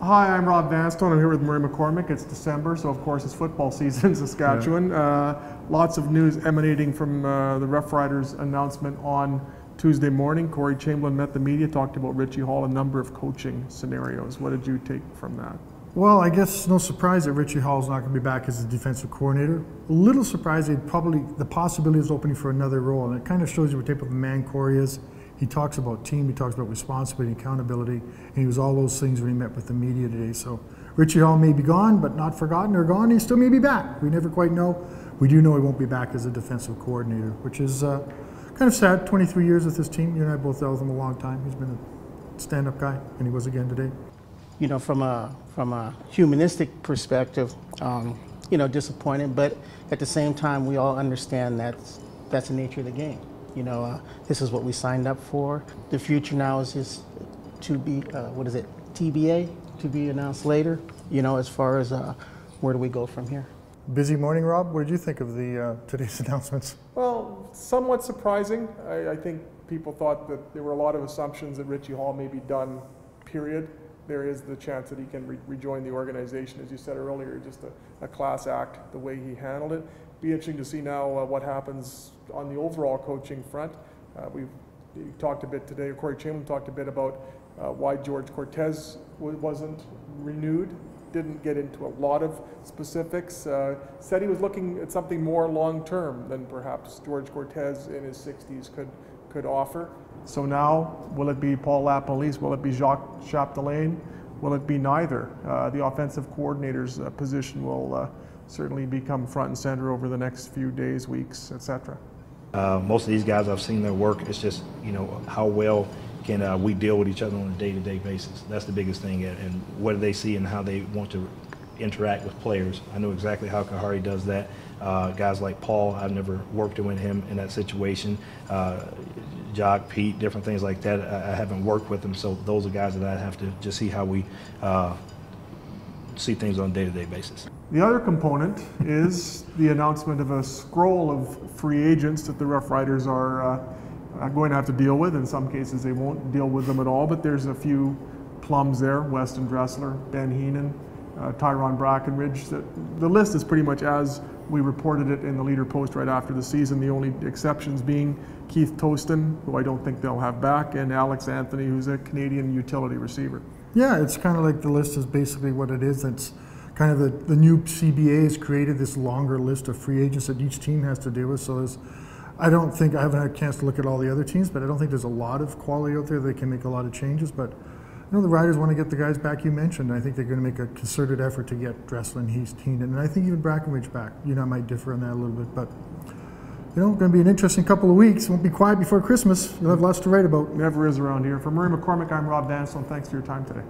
Hi, I'm Rob Vanstone. I'm here with Murray McCormick. It's December, so of course it's football season in Saskatchewan. Yeah. Lots of news emanating from the Rough Riders announcement on Tuesday morning. Corey Chamberlain met the media, talked about Richie Hall, a number of coaching scenarios. What did you take from that? Well, I guess no surprise that Richie Hall's not going to be back as a defensive coordinator. A little surprised the possibility is opening for another role, and it kind of shows you what type of man Corey is. He talks about team, he talks about responsibility, accountability, and he was all those things when he met with the media today. So Richie Hall may be gone, but not forgotten or gone. He still may be back. We never quite know. We do know he won't be back as a defensive coordinator, which is kind of sad. 23 years with this team. You and I both dealt with him a long time. He's been a stand-up guy, and he was again today. You know, from a humanistic perspective, you know, disappointed, but at the same time, we all understand that's the nature of the game. You know, this is what we signed up for. The future now is just to be, what is it, TBA, to be announced later, you know, as far as where do we go from here. Busy morning, Rob. What did you think of the today's announcements? Well, somewhat surprising. I think people thought that there were a lot of assumptions that Richie Hall may be done, period. There is the chance that he can rejoin the organization, as you said earlier, just a class act, the way he handled it. Be interesting to see now what happens on the overall coaching front. We talked a bit today, Corey Chamberlain talked a bit about why George Cortez wasn't renewed. Didn't get into a lot of specifics. Said he was looking at something more long-term than perhaps George Cortez in his 60s could offer. So now, will it be Paul Lapalisse? Will it be Jacques Chapdelaine? Will it be neither? The offensive coordinator's position will certainly become front and center over the next few days, weeks, etc. Most of these guys, I've seen their work. It's just, you know, how well can we deal with each other on a day-to-day basis. That's the biggest thing, and what do they see and how they want to interact with players. I know exactly how Kahari does that. Guys like Paul, I've never worked with him in that situation. Jock, Pete, different things like that. I haven't worked with them, so those are guys that I have to just see how we see things on a day-to-day basis. The other component is the announcement of a scroll of free agents that the Rough Riders are going to have to deal with. In some cases, they won't deal with them at all, but there's a few plums there: Weston Dressler, Ben Heenan, Tyrone Brackenridge. The list is pretty much as we reported it in the Leader Post right after the season, the only exceptions being Keith Toston, who I don't think they'll have back, and Alex Anthony, who's a Canadian utility receiver. Yeah, it's kind of like the list is basically what it is. It's kind of the new CBA has created this longer list of free agents that each team has to deal with. So I haven't had a chance to look at all the other teams, but I don't think there's a lot of quality out there that can make a lot of changes. But you know, the Riders want to get the guys back you mentioned. I think they're going to make a concerted effort to get Dressler and Heenan, and I think even Brackenridge back. You know, I might differ on that a little bit, but you know, going to be an interesting couple of weeks. Won't be quiet before Christmas. You'll have lots to write about. Never is around here. For Murray McCormick, I'm Rob Vanstone. Thanks for your time today.